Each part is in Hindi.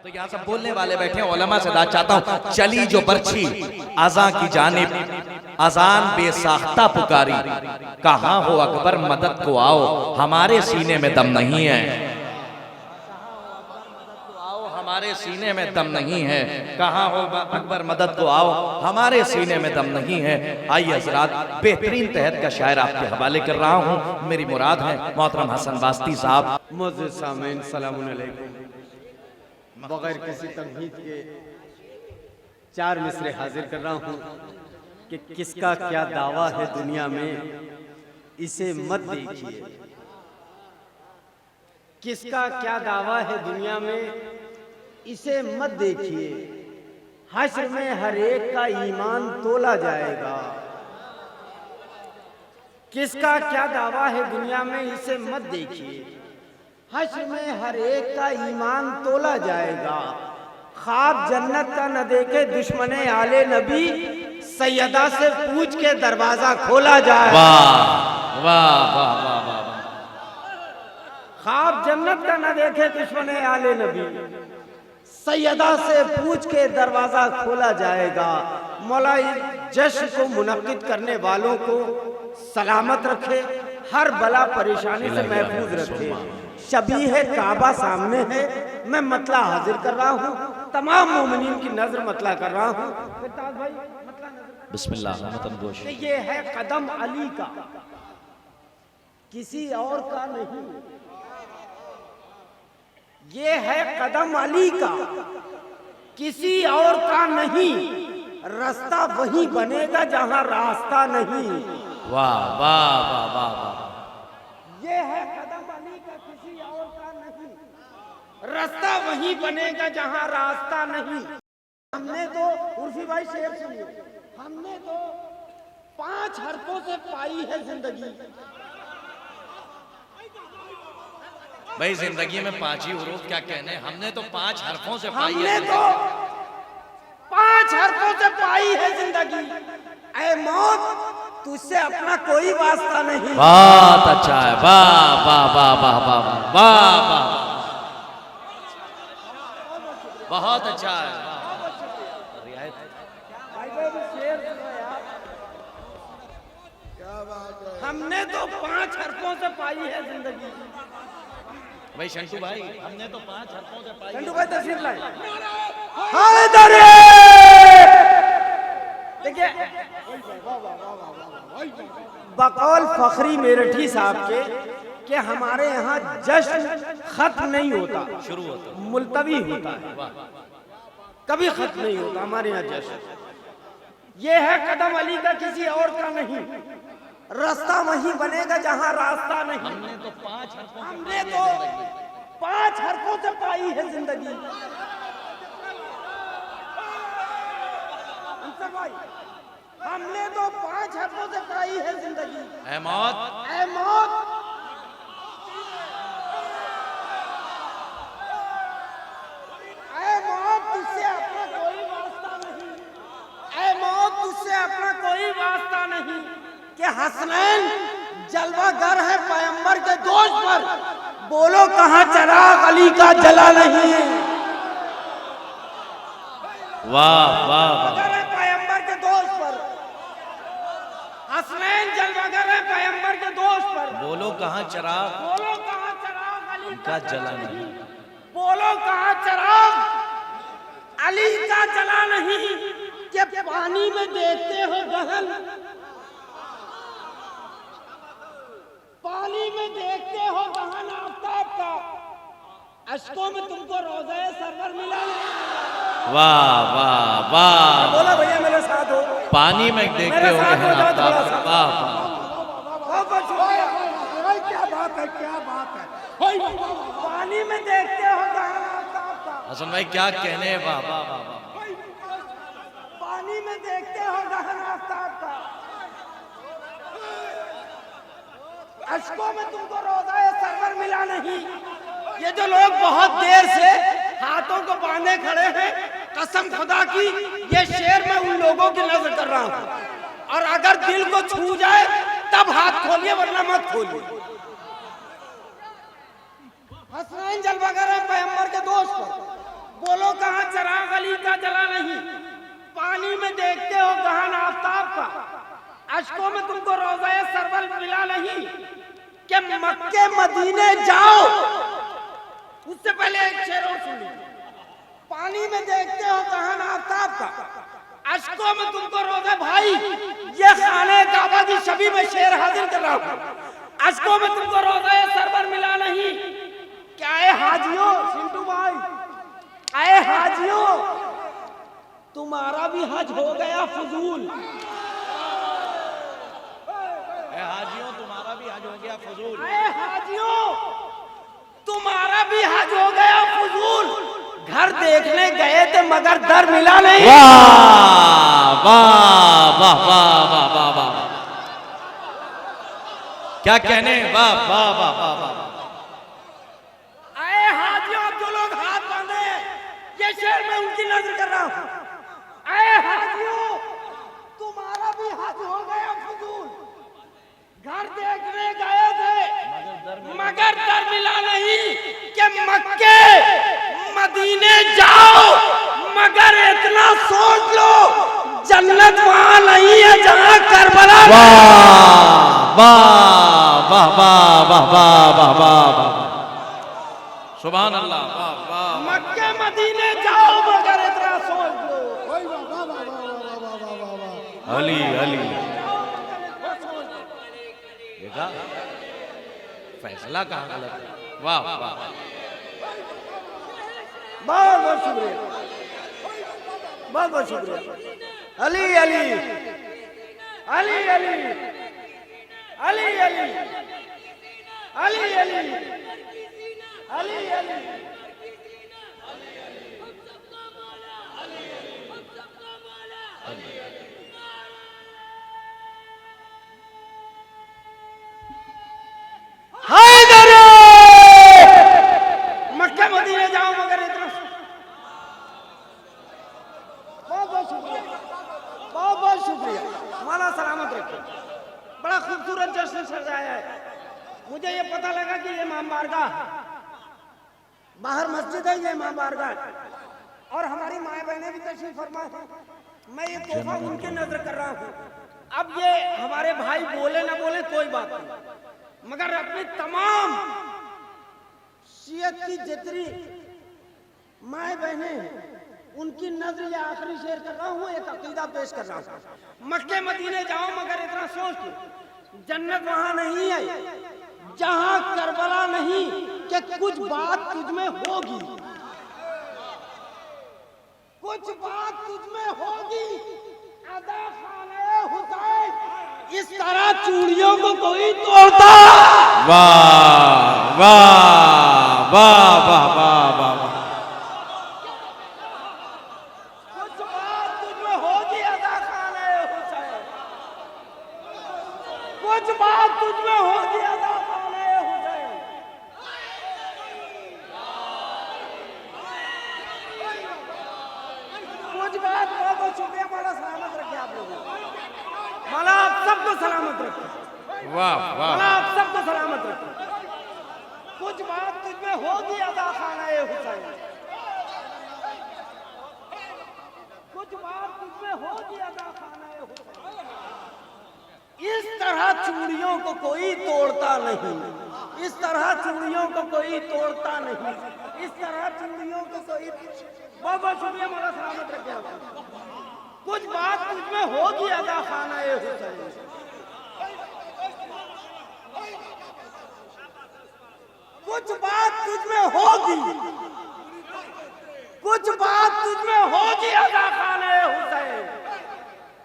तो यहाँ सब बोलने वाले बैठे हैं, उलमा से दाद चाहता हूँ। चली जो बर्छी अज़ां की जानिब, अजान बेसाख्ता पुकारी, कहाँ हो अकबर मदद को आओ, हमारे सीने में दम नहीं है। हमारे सीने में दम नहीं है, कहाँ हो अकबर मदद को आओ, हमारे सीने में दम नहीं है। आइए हज़रात, बेहतरीन तहत का शायर आपके हवाले कर रहा हूँ। मेरी मुराद है मोहतरम हसन वास्ती साहब। मुअज़्ज़िज़ सामीन सलामुन अलैकुम। बगैर किसी तमहीद के 4 मिसरे हाजिर कर रहा हूँ कि किसका क्या दावा है दुनिया में, इसे मत देखिए। किसका क्या दावा है दुनिया में, इसे मत देखिए। हश्र में हर एक का ईमान तोला जाएगा। किसका क्या दावा है दुनिया में, इसे मत देखिए। हश्र में हर एक का ईमान तोला जाएगा। ख्वाब जन्नत का न देखे दुश्मने आले नबी, सैयदा से पूछ के दरवाजा खोला जाएगा। वाह वाह वाह वाह वाह। ख्वाब जन्नत का न देखे दुश्मने आले नबी, सैयदा से पूछ के दरवाजा खोला जाएगा। मौला जश्न को मुनक्किद करने वालों को सलामत रखे, हर बला परेशानी से महफूज रखे। शबीह काबा सामने है, मैं मतला हाजिर कर रहा हूँ, तमाम मोमिनीन की नजर मतला कर रहा हूँ। बिस्मिल्लाह। ये है कदम अली का, किसी और का नहीं। ये है कदम अली का, किसी और का नहीं। रास्ता वही बनेगा जहां रास्ता नहीं। वाह वाह वाह वाह वाह। ये है कदम अली का, किसी और का नहीं। रास्ता वही बनेगा जहां रास्ता नहीं। हमने तो उर्फी भाई शेर सुनिए, हमने तो 5 हरफों से पाई है जिंदगी। भाई जिंदगी में 5 ही हुरूफ क्या कहने, हमने तो 5 हरफों से पाई हमने है। तो 5 हरफों से पाई है जिंदगी। ऐ मौत, तुझसे अपना कोई वास्ता नहीं। बहुत अच्छा है, वाह वाह वाह वाह वाह वाह वाह, बहुत अच्छा है। हमने तो 5 हरफों से पाई है जिंदगी। भाई शंटू भाई, हमने तो 5 हरफों से पाई। शंटू भाई तशरीफ लाए। देखिए, बकौल फखरी मेरठी साहब के कि हमारे यहाँ जश्न खत्म नहीं होता, शुरू होता, मुलतवी होता है, कभी खत्म नहीं होता हमारे यहाँ जश्न। ये है कदम अली का, किसी और का नहीं। रास्ता वही बनेगा जहां रास्ता नहीं। हमने तो 5 हरफों से, हमने तो 5 हरफों से पाई है जिंदगी। हमने तो 5 हरफों से पाई है जिंदगी। ऐ मौत, ऐ मौत, ऐ मौत, तुझसे अपना कोई वास्ता नहीं। ऐ मौत, तुझसे अपना कोई वास्ता नहीं। कि हसनैन जलवागर है पैगंबर के दोष पर, बोलो कहाँ चराग अली का जला नहीं। वाह वाह वाह। पैगंबर के दोष पर, हसनैन जलवागर है पैगंबर के दोष पर, बोलो कहाँ चराग, बोलो कहाँ चराग अली का जला नहीं। बोलो कहाँ चराग अली का जला नहीं। कि पानी में देखते हो गहन, पानी में देखते हो गहन आफताब का, अश्कों में तुमको रोज़े सरवर मिला नहीं। वाह वाह वाह। बोला भैया मेरे साथ हो, पानी में देखते हो गहन आफ्ताब का। वाह क्या बात है, क्या बात है। पानी में देखते हो गहन आफताब का, हसन भाई क्या कहने, वाह वाह वाह वाह। पानी में देखते हो गहन आफताब का, अश्कों में तुमको रोज़ा सरवर मिला नहीं। ये जो लोग बहुत देर से हाथों को बांधे खड़े हैं, कसम खुदा की ये शेर मैं उन लोगों की नजर कर रहा हूं। और अगर दिल को छू जाए तब हाथ खोलिए, वरना मत खोलिए। हसनैन जलवागर है पैगंबर के दोस्त पर, बोलो अशकों में तुमको रोज़ा सरवल मिला नहीं कि मक्के मदीने जाओ। उससे पहले एक शेर और सुन लीजिए। पानी में देखते हो जहान आफ्ताब का, अशकों में तुमको रोज़ा भाई, ये खाने काबा की छवि में शेर हाजिर कर रहा हूं। अशकों में तुमको रोज़ा सरवल मिला नहीं। क्या है हाजियों, सिंटू भाई, आए हाजियों, तुम्हारा भी हज हो गया फजूल। हाजियों तुम्हारा भी हज हो गया फजूल। हाजियों तुम्हारा भी हज हो गया फजूल। घर देखने गए थे मगर दर मिला नहीं। वाह वाह वाह वाह वाह वाह वाह, क्या कहने, वाह वाह वाह वाह वाह। आए हाजियों, जो लोग हाथ बांधे हैं, ये शेर मैं उनकी नजर कर रहा हूं। आए हाजियों, तुम्हारा भी हज हो गया फजूल। घर देखने गए थे मगर दर मिला नहीं कि मक्के मदीने जाओ, मगर इतना सोच लो जन्नत वहां नहीं है जहां करबला। वाह वाह वाह वाह वाह वाह वाह वाह, सुभान अल्लाह, वाह वाह। मक्के मदीने जाओ मगर इतना सोच लो। अली अली, देखा फैसला कहाँ गलत है। वाह वाह, बहुत बहुत शुक्रिया, बहुत बहुत शुक्रिया। अली अली अली अली अली अली अली अली अली अली। मक्का मदीने जाओ मगर इतना। बहुत बहुत शुक्रिया, बहुत बहुत शुक्रिया। माला सलामत रखे। बड़ा खूबसूरत जश्न सजाया है। मुझे ये पता लगा कि ये इमाम बारगाह, बाहर मस्जिद है, ये इमाम बारगाह और हमारी माए बहनें भी तशरीफ फरमा है। मैं ये तोहफा उनके नजर कर रहा हूँ। अब ये हमारे भाई बोले ना बोले कोई बात नहीं, मगर अपनी तमाम शियत की जितनी माए बहनें हैं उनकी नजर ये आखिरी शेर कर रहा हूँ, एक अकीदा पेश कर रहा हूँ। मक्के मदीने जाओ मगर इतना सोच लो जन्नत वहां नहीं है जहां करबला नहीं, कि कुछ बात तुझ में होगी, कुछ बात तुझ में होगी। अदा खाने हुसैन, इस तरह चूड़ियों को कोई तोड़ता। वाह वाह वाह वाह वाह वाह, कुछ बात तुझ में होगी अदा खाने हुसैन, कुछ बात तुझ में होगी अदा खाने हुसैन। कुछ बात, बहुत बहुत शुक्रिया। माला सलामत रखे आप लोगों को, माला आप सबको सलामत रखे। वाह वाह, माला आप सबको सलामत रखे। कुछ बात तुझ में होगी अदा खाने हुसैन, कुछ बात तुझ में होगी अदा खाने हुसैन। इस तरह चूड़ियों को कोई तोड़ता नहीं, इस तरह चूड़ियों को कोई तोड़ता नहीं, इस तरह चूड़ियों को कोई। बहुत बहुत शुक्रिया, मौला सलामत रखे आपको। कुछ बात तुझ में होगी अदा खाना हुसैन, कुछ बात तुझ में होगी, कुछ बात तुझ में होगी अदा खाना हुसैन।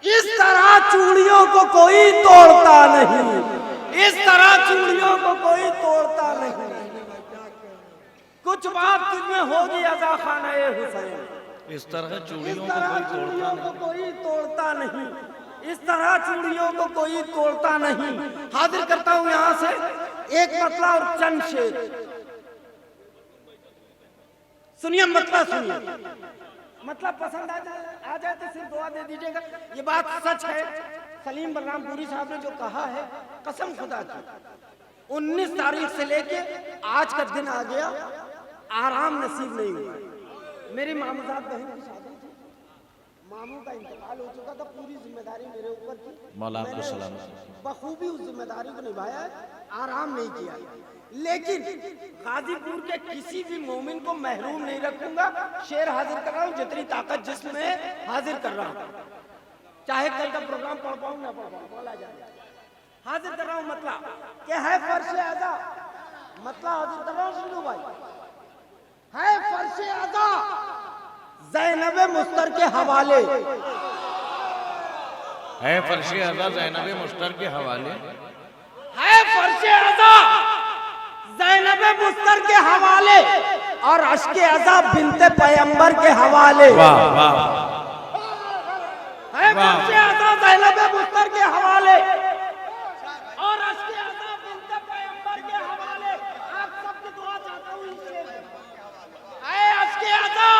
इस तरह चूड़ियों को कोई तोड़ता नहीं, इस तरह चूड़ियों को कोई तोड़ता नहीं। कुछ बात तुझमें होगी अज़ा खाना हुसैन, इस तरह चूड़ियों को कोई तोड़ता नहीं, इस तरह चूड़ियों को कोई तोड़ता नहीं। हाजिर करता हूं यहां से एक मतला और चंद शेर। सुनिए मतला, सुनिए, मतलब पसंद आ जाए तो सिर्फ दुआ दे दीजिएगा। ये बात सच है, सलीम बलरामपुरी साहब ने जो कहा है, कसम खुदा की, 19 तारीख से लेके आज का दिन आ गया, आराम नसीब नहीं हुआ। मेरी मामूजात बहन की शादी थी, मामू का इंतकाल हो चुका था, पूरी जिम्मेदारी मेरे ऊपर थी। मौला आपको मैंने सलाम। बखूबी उस जिम्मेदारी को निभाया है, आराम नहीं किया। लेकिन गाजीपुर के किसी भी मोमिन को महरूम नहीं रखूंगा। शेर हाजिर कर रहा हूँ, जितनी ताकत जिसमें हाजिर कर रहा हूँ, चाहे कल का प्रोग्राम पढ़ पाऊँ ना पढ़ पाऊँ, बोला जाए हाजिर कर रहा हूँ। मतलब क्या है फर्श आज़ा, मतलब हाजिर कर रहा हूँ सुनो भाई, है फर्श आज़ा ज़ैनब मुस्तर के हवाले, है फर्श अज़ा ज़ैनब मुस्तर के हवाले, है फर्श आज़ा ज़ैनब मुस्तर के हवाले और अश्क अज़ा बिन्ते पैगंबर के हवाले। वाह वाह, है फर्श आज़ा ज़ैनब मुस्तर के हवाले और अश्क अज़ा बिन्ते पैगंबर के हवाले। आप सबकी दुआ चाहता हूँ इस शेर में। है अश्क अज़ा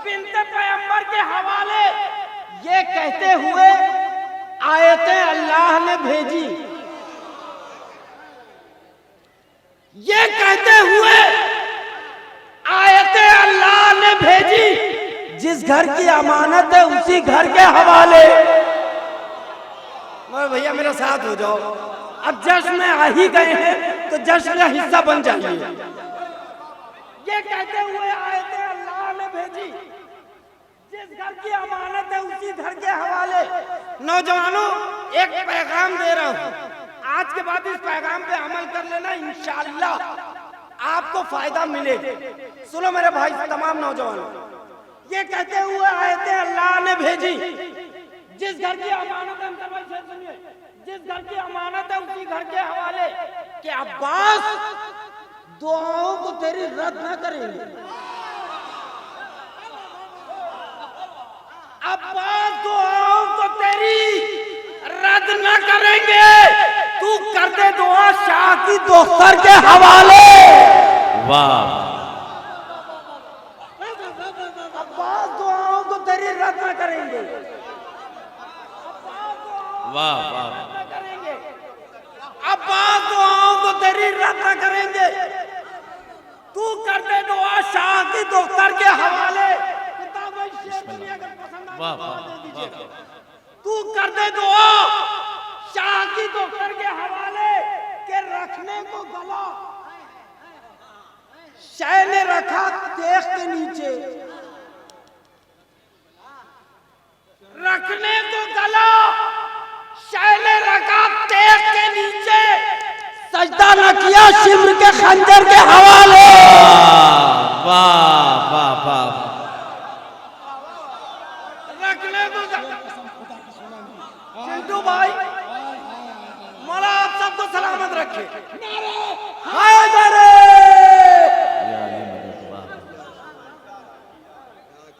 बिन्ते पैगंबर के हवाले, ये कहते हुए आयतें अल्लाह ने भेजी, ये कहते हुए आयतें अल्लाह ने भेजी, जिस घर की अमानत है उसी घर के हवाले। भैया मेरा साथ हो जाओ, अब जश्न में आ ही गए हैं तो जश्न का हिस्सा बन जाइए। ये कहते हुए आयतें अल्लाह ने भेजी, जिस घर की अमानत है उसी घर के हवाले। नौजवानों, एक पैगाम दे रहा हूं, आज के बाद इस पैगाम पे अमल कर लेना, इंशाअल्लाह आपको फायदा मिलेगा। सुनो मेरे भाई तमाम नौजवानों, ये कहते हुए आयतें अल्लाह ने भेजी, जिस घर की अमानत है, सुनिए, जिस घर की अमानत है उसी घर के हवाले। कि अब्बास दुआओं को तेरी रद्द न करेंगे, अब्बास दुआओं को तेरी रद्द न करेंगे, तू कर दे दुआ शाह की दोस्तर के हवाले। वाह, अब्बास दुआओं को तेरी रद्द न करेंगे, वाह वाह, करेंगे अब्बास दुआओं को तेरी रद्द न करेंगे, तू कर दे दुआ शाह की दोस्तर के हवाले। वाह वाह, तू कर दे दुआ शाह की दोस्तर के हवाले। के रखने को गला शाह ने रखा देख के नीचे, रखने को गला शाह ने रखा देख के नीचे, सजदा न किया शिम्र के खंजर के हवाले। वाह वाह वाह, रखने को चिंटू भाई, मौला आप सबको सलामत रखे।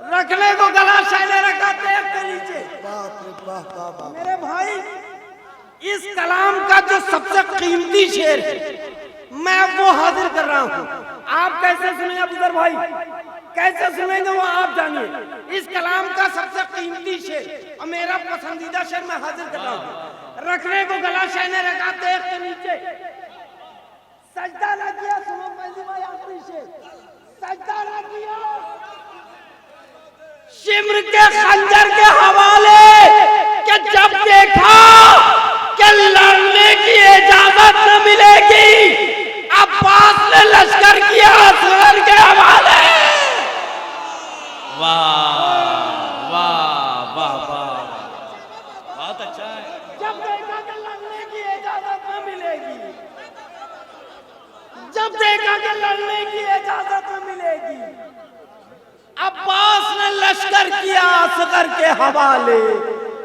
रखने को गला शाह ने रखा देख के नीचे। मेरे भाई, इस कलाम का जो सबसे कीमती शेर है मैं वो हाजिर कर रहा हूँ। आप कैसे सुनेंगे अबूजर भाई, कैसे सुनेंगे वो आप जानिए। इस कलाम का सबसे कीमती शेर और मेरा पसंदीदा शेर मैं हाजिर कर रहा हूँ। रखने को गला शाह ने रखा देख के नीचे, सजदा न किया। सुनो पहली भाई आखिरी शेर, सजदा न किया शिम्र के खंजर के हवाले। कि जब देखा कि लड़ने की इजाजत न मिलेगी, अब्बास ने लश्कर किया असगर के हवाले। वाह वाह वाह वाह, बहुत अच्छा है। जब देखा कि लड़ने की इजाजत न मिलेगी, जब देखा कि लड़ने की इजाजत न मिलेगी, अब्बास ने लश्कर किया असगर के हवाले।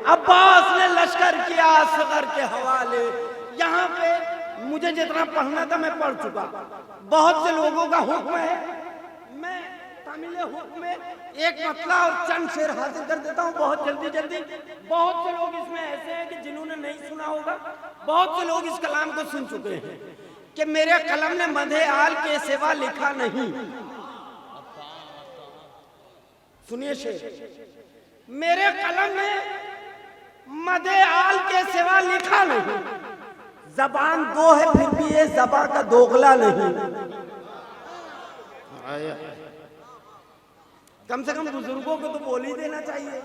अब्बास ने लश्कर किया असगर के हवाले। यहाँ पे मुझे जितना पढ़ना था मैं पढ़ चुका। बहुत से लोगों का हुक्म है, मैं तामिल हुक्म में एक मतला और चंद शेर हाजिर कर देता हूँ बहुत जल्दी जल्दी। बहुत से लोग इसमें ऐसे हैं कि जिन्होंने नहीं सुना होगा, बहुत से लोग इस कलाम को सुन चुके हैं। कि मेरे कलम ने मधे आल के सिवा लिखा नहीं। सुनिए शेर, मेरे कलम में मधे आल के सिवा लिखा नहीं। जबान दो है फिर भी ये जबां का दोगला नहीं। कम से कम बुजुर्गों को तो बोल ही देना चाहिए।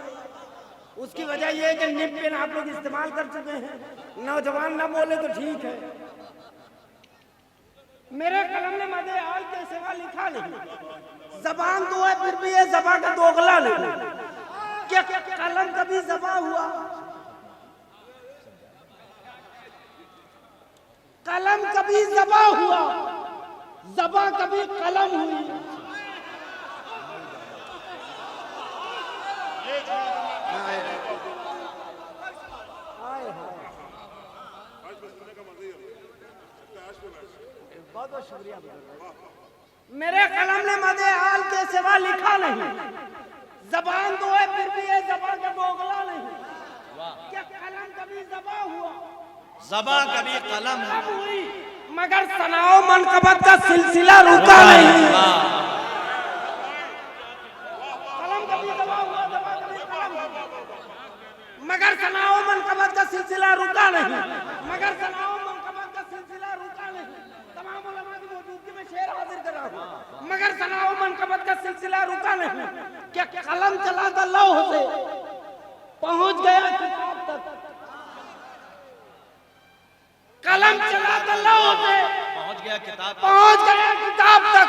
उसकी वजह यह है कि निब पेन आप लोग इस्तेमाल कर चुके हैं, नौजवान ना बोले तो ठीक है। मेरे कलम ने मदे आल के सिवा लिखा नहीं, जबान तो है फिर भी ये जबान का दोगला नहीं। क्या कलम कभी जबा हुआ? कलम कभी जबा हुआ, जबा कभी कलम हुई। बहुत बहुत शुक्रिया। मेरे कलम ने मदे आल के सिवा लिखा नहीं, जबान तो है फिर भी ये जबान का दोगला नहीं। क्या कलम कभी जबा हुआ? ज़बा कभी कलम हुई, मगर सनाओ मनकबत का सिलसिला रुका नहीं। कलम कभी जबा हुआ, जबा कभी कलम हुआ, मगर सनाओ मनकबत का सिलसिला रुका नहीं, मगर सनाओ मनकबत का सिलसिला रुका नहीं। तमाम उलमा की मौजूदगी में शेर हाजिर कर रहा हूँ, मगर सनाओ मनकबत का सिलसिला रुका नहीं। क्या कलम चला था लौह से पहुंच गया किताब तक, कलम चला था लौह से पहुंच गया किताब तक।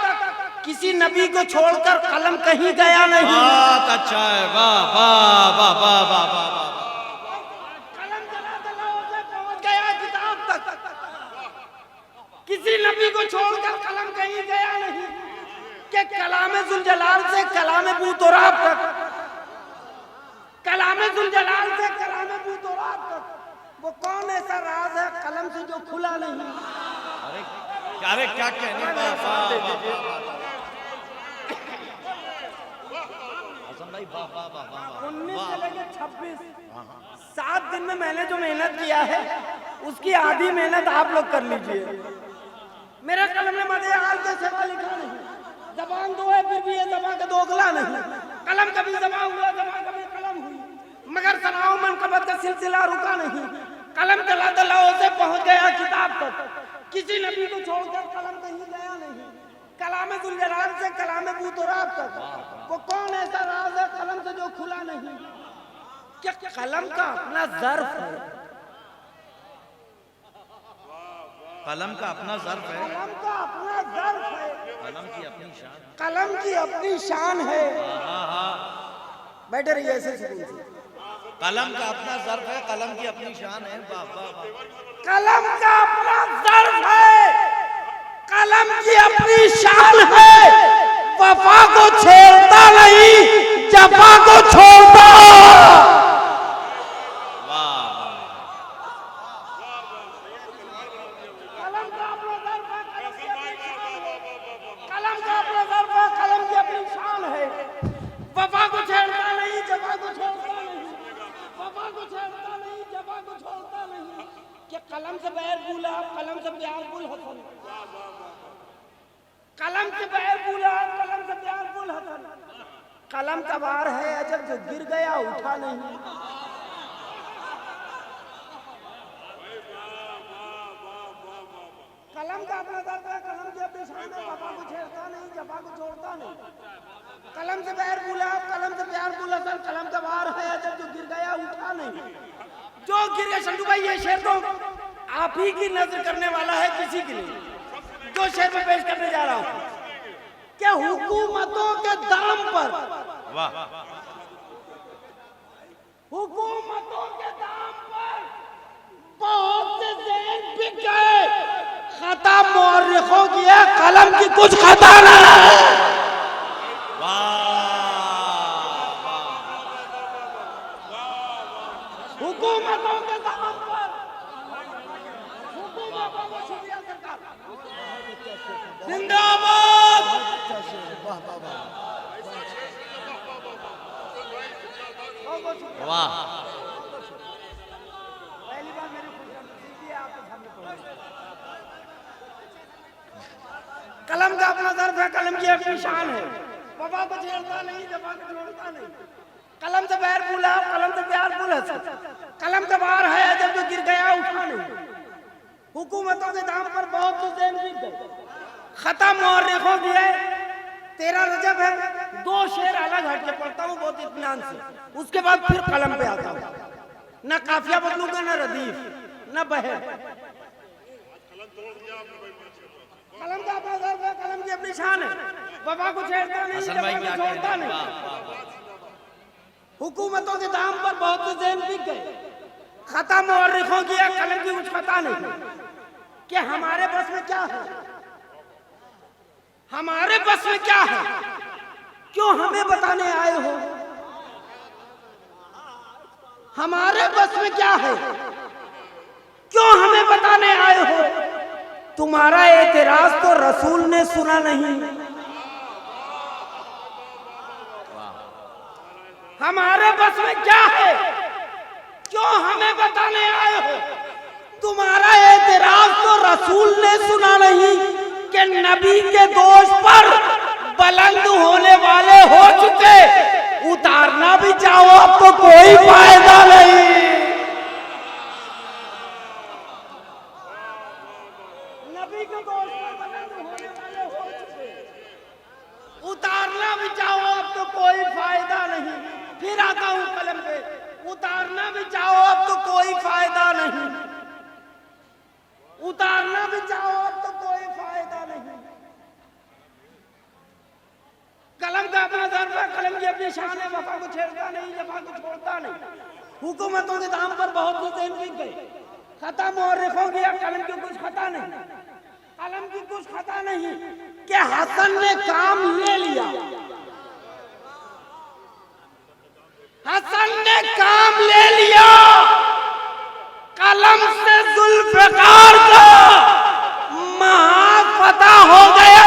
किसी नबी को छोड़कर कलम कहीं गया नहीं। बहुत अच्छा है, वाह वाह वाह वाह वाह वाह। कलम चला था लौह से पहुंच गया किताब तक। किसी नबी को छोड़कर कलम कहीं गया नहीं। कि कलामे जुलजलाल से कलामे बूतोराब तक, कलामे जुलजलाल से कलामे बूतोराब तक वो कौन ऐसा राज है कलम से जो खुला नहीं? अरे क्या कहने, हसन भाई वाह वाह वाह वाह। 19 से लेकर 26 7 दिन में मैंने जो मेहनत किया है उसकी आधी मेहनत आप लोग कर लीजिए। मेरे कलम ने मदे आल के सिवा लिखा नहीं, जबान दो है फिर भी ये जबान का दोगला नहीं। कलम कभी जबा हुआ, जबान कभी कलम हुई, मगर सनाओ मनकबत का सिलसिला रुका नहीं। कलम चला तो लौह से पहुंच गया किताब तक। किसी नबी को छोड़कर कलम कहीं गया नहीं। कलामे जुलजलाल से कलामे बूतोराब तक वो कौन ऐसा राज है कलम से जो खुला नहीं? क्या कलम का अपना ज़र्फ है? कलम का अपना ज़र्फ है, कलम का अपना ज़र्फ है, कलम की अपनी शान, कलम की अपनी शान है। बैठे रहिए ऐसे सुकून से। कलम का अपना ज़र्फ है, कलम की अपनी शान है, वाह वाह वाह। कलम का अपना ज़र्फ है, कलम की अपनी शान है। वफा को छेड़ता नहीं, जफा को छोड़ता। कलम का अपना ज़र्फ है, कलम का अपना ज़र्फ है, कलम की अपनी शान है। वफा को छेड़ता नहीं, जफा को छोड़ता नहीं, वफा को छेड़ता नहीं, जफा को छोड़ता नहीं। क्या कलम से बैर भूला, कलम से प्यार भूल हसन, कलम से बैर भूला, कलम से प्यार भूल हसन। कलम का वार है अजब जो गिर गया उठा नहीं। कलम का अपना दर्द है, कलम की अपनी शान है। वफा को छेड़ता नहीं, जफा को छोड़ता नहीं। कलम से बैर भूला, कलम से प्यार भूल हसन। कलम का वार है अजब जो गिर गया उठा नहीं। जो गिर गया संधू भाई, ये शेर तो आप ही की नजर करने वाला है, किसी के लिए। जो शेर में पेश करने जा रहा हूं, क्या हुकूमतों के दाम पर, वाह, हुकूमतों के दाम पर बहुत से ज़हन बिक गए। खता मुअर्रिखों की है, कलम की कुछ खता नहीं। हुकूमतों के दाम पर, हुकूमतों को शुक्रिया सरकार, जिंदाबाद। वाह, पहली बार मेरी खुशनसीबी आपके सामने पहुंची। कलम का अपना दर्द है, कलम की अपनी शान है। वफा को छेड़ता नहीं, जफा को छोड़ता नहीं। कलम से बैर भूला, कलम से प्यार भूला। कलम का वार है जब जो गिर गया उठा नहीं। हुकूमतों के दाम पर बहुत से ज़हन बिक गए। खता मुअर्रिखों की है, 13 रजब है, 2 शेर अलग हट के पढ़ता हूँ बहुत इत्मीनान से, उसके बाद फिर कलम पे आता हूँ। न काफिया बदलूंगा, न रदीफ, न बहर। कलम का अपना कलम की अपनी शान है। बाबा को छेड़ता नहीं, छोड़ता नहीं। हुकूमतों के दाम पर बहुत से ज़हन बिक गए। खता मुअर्रिखों की है, कलम की कुछ खता नहीं। कि हमारे बस में क्या है, हमारे बस में क्या है, क्यों हमें बताने आए हो? हमारे बस में क्या है, क्यों हमें बताने आए हो? तुम्हारा एतराज तो रसूल ने सुना नहीं। हमारे बस में क्या है, क्यों हमें बताने आए हो? तुम्हारा एतराज तो रसूल ने सुना नहीं कि नबी के दोष पर बुलंद होने वाले हो चुके, उतारना भी चाहो अब तो कोई फायदा नहीं। नबी के दोष पर बुलंद होने वाले हो चुके, उतारना भी चाहो अब तो कोई फायदा नहीं। फिर आता हूं कलम पे, उतारना भी चाहो अब तो कोई फायदा नहीं, उतारना भी चाहो अब तो कोई फायदा नहीं। कलम का अपना दर्द है, कलम की अपनी शान है। वफा को छेड़ता नहीं, जफा को छोड़ता नहीं। हुकूमतों के दाम पर बहुत से ज़हन बिक गए। खता मुअर्रिखों की, कलम की कुछ खता नहीं, कलम की कुछ खता नहीं। कि हसन ने काम ले लिया, हसन ने काम ले लिया, कलम से जुल्फ़िकार का महाफता हो गया,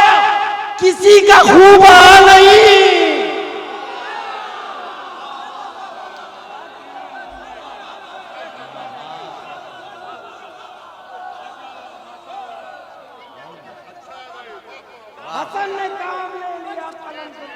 किसी का खूब आ नहीं। हसन ने काम ले लिया, कलम से